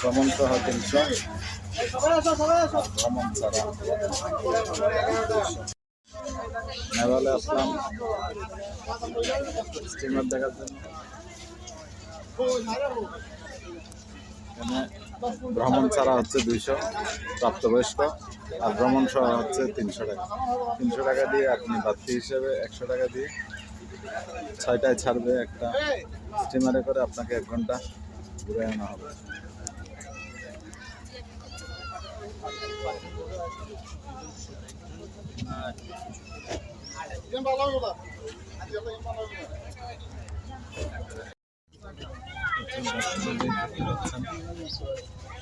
ভ্রমণ সহ 300, ভ্রমণ ছাড়া নেভালে আসলাম স্টিমার দেখার জন্য। এখানে ভ্রমণ ছাড়া হচ্ছে 200 প্রাপ্তবয়স্ক, আর ভ্রমণ সহ হচ্ছে 300 টাকা। 300 টাকা দিয়ে আপনি বাড়তি হিসেবে 100 টাকা দিয়ে 6টায় ছাড়বে একটা স্টিমারে করে, আপনাকে 1 ঘন্টা ঘুরে আনা হবে।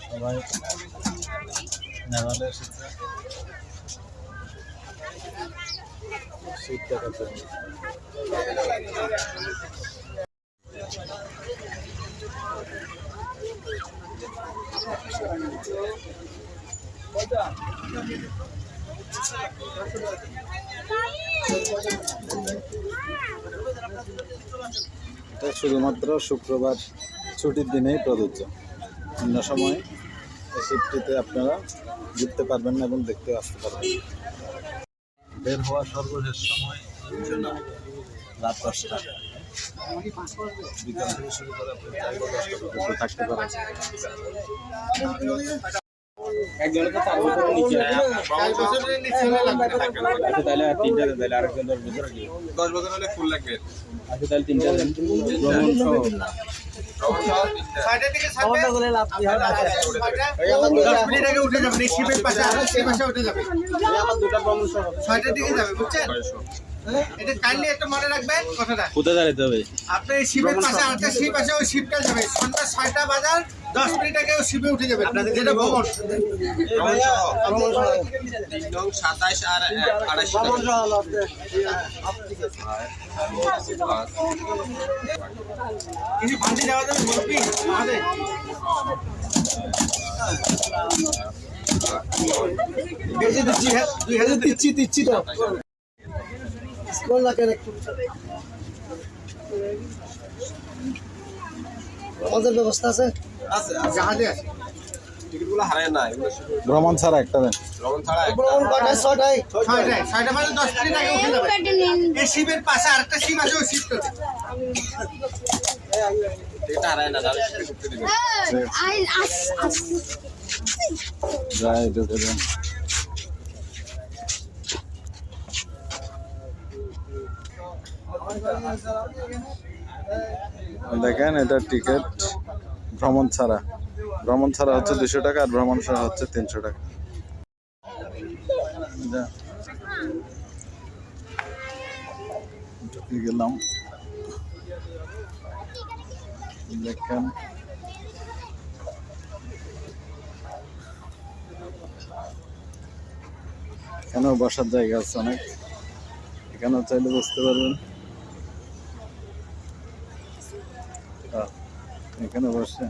সবাই নেভালে এসেছে শীত দেখার জন্য। এটা শুধুমাত্র শুক্রবার ছুটির দিনেই প্রযোজ্য, অন্য সময় এই শিফটটিতে আপনারা ঘুরতে পারবেন না এবং দেখতে আসতে পারবেন। বের হওয়ার সর্বশেষ সময় রাত 10টা, বিকাল থেকে শুরু করে আপনি 4টা 10টা পর্যন্ত থাকতে পারেন। একজনের তো 4 বছরের নিচে, 4 বছরের নিচে হলে লাগবে না। আচ্ছা তাহলে আর 3টা দেন, তাহলে আরেকজন 10 বছর কি 10 বছর হলে ফুল লাগবে। আচ্ছা তাহলে 3টা দেন, ভ্রমণ সহ 6টা থেকে 7টা করে লাভ কি হবে? 10 মিনিট আগে উঠে যাবেন, এই শিপের পাশে আর সেই পাশে উঠে যাবেন। আমার দুটো ভ্রমণ সহ 6টার দিকে যাবে, বুঝছেন? এটা কাইন্ডলি একটা মনে রাখবেন কথাটা। কোথায় দাঁড়াতে হবে? আপনি এই শিপের পাশে আরেকটা শিপ আছে, ওই শিপটা যাবে সন্ধ্যা 6টা বাজার 10 মিনিট আগে ওই শিপে উঠে যাবেন। যেটা ভ্রমণ সহ 27 আর 28 ভ্রমণ সহ লাগবে। কিছু ভান্তি দেওয়া যাবে মুরব্বি আমাদের? 2000 দিচ্ছি তো স্কুল লাগে একটু আমাদের ব্যবস্থা আছে জাহাজে আছে। টিকিটগুলো হারায় না, এগুলো ভ্রমণ ছাড়া একটা দেন। ভ্রমণ ছাড়া ভ্রমণ কয়টা? 6টা মানে 10 মিনিট আগে উঠে যাবে। এই শিপের পাশে আরেকটা শিপ আছে, ওই শিপটাতে টিকিট হারায় না, তাহলে শিপে ঢুকতে দিবেন। যাই ঢুকে দেন। দেখেন এটা টিকিট ভ্রমণ ছাড়া। ভ্রমণ ছাড়া হচ্ছে 200 টাকা, আর ভ্রমণ সহ হচ্ছে 300 টাকা। ঢুকে গেলাম, দেখেন এখানেও বসার জায়গা আছে অনেক, এখানেও চাইলে বসতে পারবেন। এখানে বসে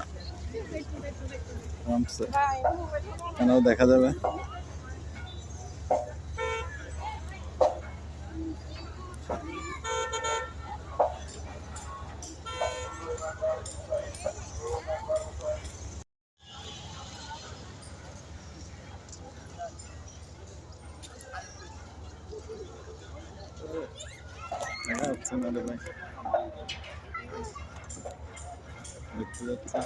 এখানেও দেখা যাবে। দেখা যাচ্ছে না রে ভাই, দেখতে যাচ্ছে।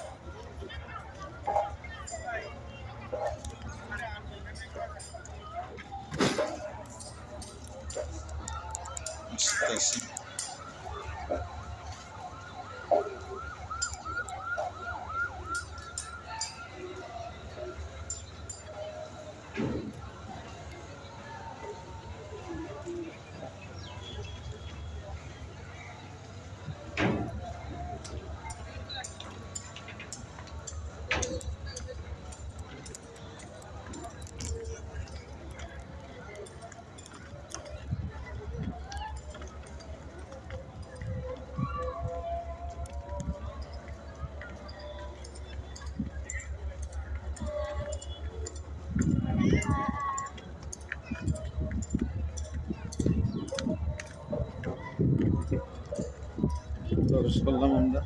প্রবেশ করলাম আমরা।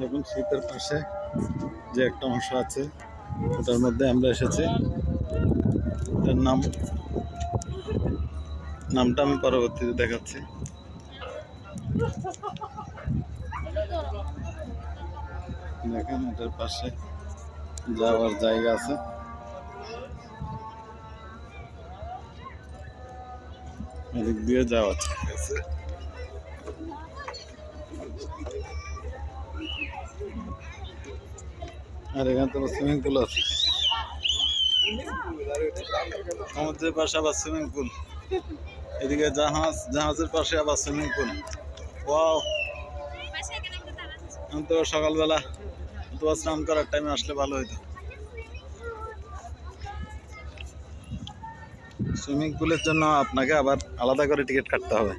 দেখুন শীতের পাশে যে একটা অংশ আছে ওটার মধ্যে আমরা এসেছি। এটার নামটা আমি পরবর্তীতে দেখাচ্ছি। দেখেন এটার পাশে যাওয়ার জায়গা আছে। এদিক দিয়ে যাওয়া আছে। আর এখানে তো সুইমিং পুল আছে। সমুদ্রের পাশে আবার সুইমিং পুল, এদিকে জাহাজের পাশে আবার সুইমিং পুল। ওয়াও, আমি তো সকালবেলা অথবা স্নান করার টাইমে আসলে ভালো হইতো। সুইমিং পুলের জন্য আপনাকে আবার আলাদা করে টিকিট কাটতে হবে।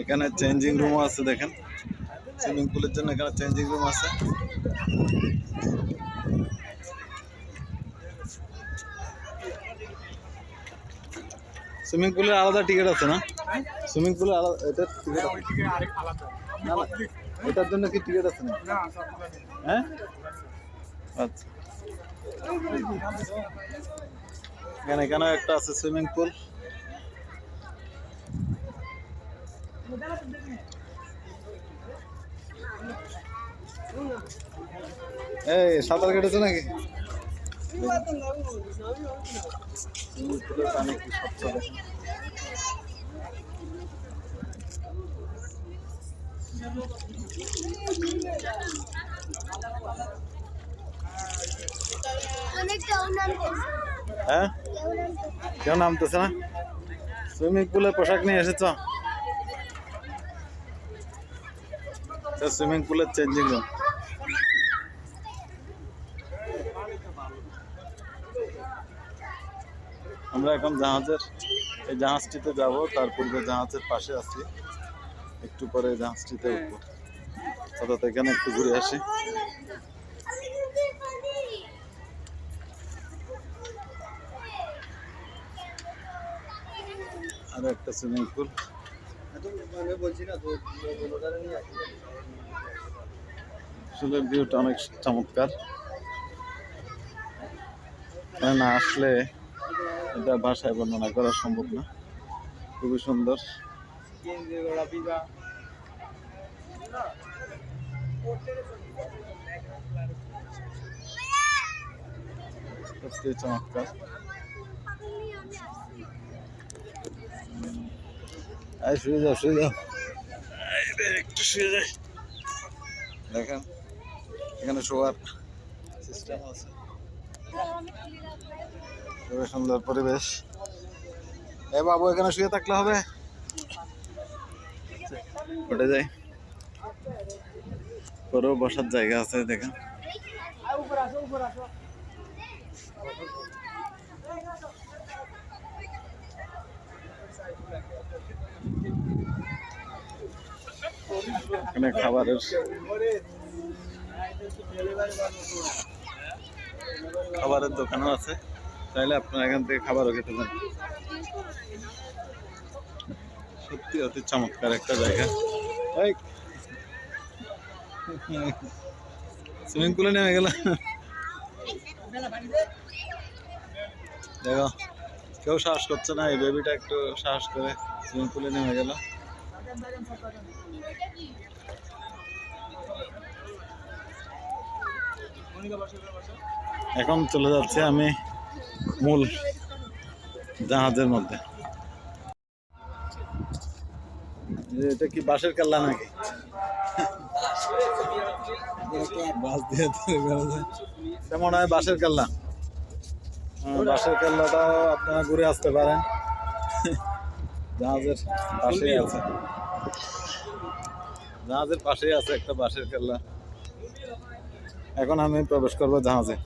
এখানে চেঞ্জিং রুমও আছে। দেখেন সুইমিং পুলের জন্য এখানে চেঞ্জিং রুম আছে। সুইমিং পুলের আলাদা টিকিট আছে না? সুইমিং পুলের আলাদা এটার টিকিট আছে না? এটার জন্য কি টিকিট আছে না? হ্যাঁ, আচ্ছা। এখানে একটা আছে সুইমিং পুল। এই সাঁতার কেটেছে নাকি? সুইমিং পুলের পানি কি স্বচ্ছ দেখেন। হ্যাঁ, কেউ নামতেছে না? সুইমিং পুলের পোশাক নিয়ে এসেছ? সুইমিং পুলের চেঞ্জিং রুম। আমরা এখন এই জাহাজটিতে যাব। তার পূর্বে জাহাজের পাশে আছি, একটু পরে জাহাজটিতে উঠবো। অর্থাৎ এখানে একটু ঘুরে আসি। আর একটা সুইমিং পুল। আসলে ভিউটা অনেক চমৎকার। না আসলে এটা ভাষায় বর্ণনা করা সম্ভব না। খুবই সুন্দর। সত্যি চমৎকার। শুয়ে যাও, শুয়ে যাও, একটু শুয়ে যাই। দেখেন এখানে শোয়ার সিস্টেম আছে। খুবই সুন্দর পরিবেশ। এ বাবু, এখানে শুয়ে থাকলে হবে? উঠে যাই। পরেও বসার জায়গা আছে। দেখেন এখানে খাবারের দোকানও আছে। চাইলে আপনারা এখান থেকে খাবারও খেতে পারেন। সত্যি অতি চমৎকার একটা জায়গা। সুইমিং পুলে নেমে গেল। দেখো কেউ সাহস করছে না। এই বেবিটা একটু সাহস করে সুইমিং পুলে নেমে গেল। এখন চলে যাচ্ছে আমি মূল জাহাজের মধ্যে। এটা কি বাঁশের কাল্লা নাকি? মনে হয় বাঁশের কাল্লা। বাঁশের কাল্লাটাও আপনারা ঘুরে আসতে পারেন। জাহাজের পাশেই আছে। জাহাজের পাশেই আছে একটা বাঁশের কাল্লা। এখন আমি প্রবেশ করবো জাহাজে।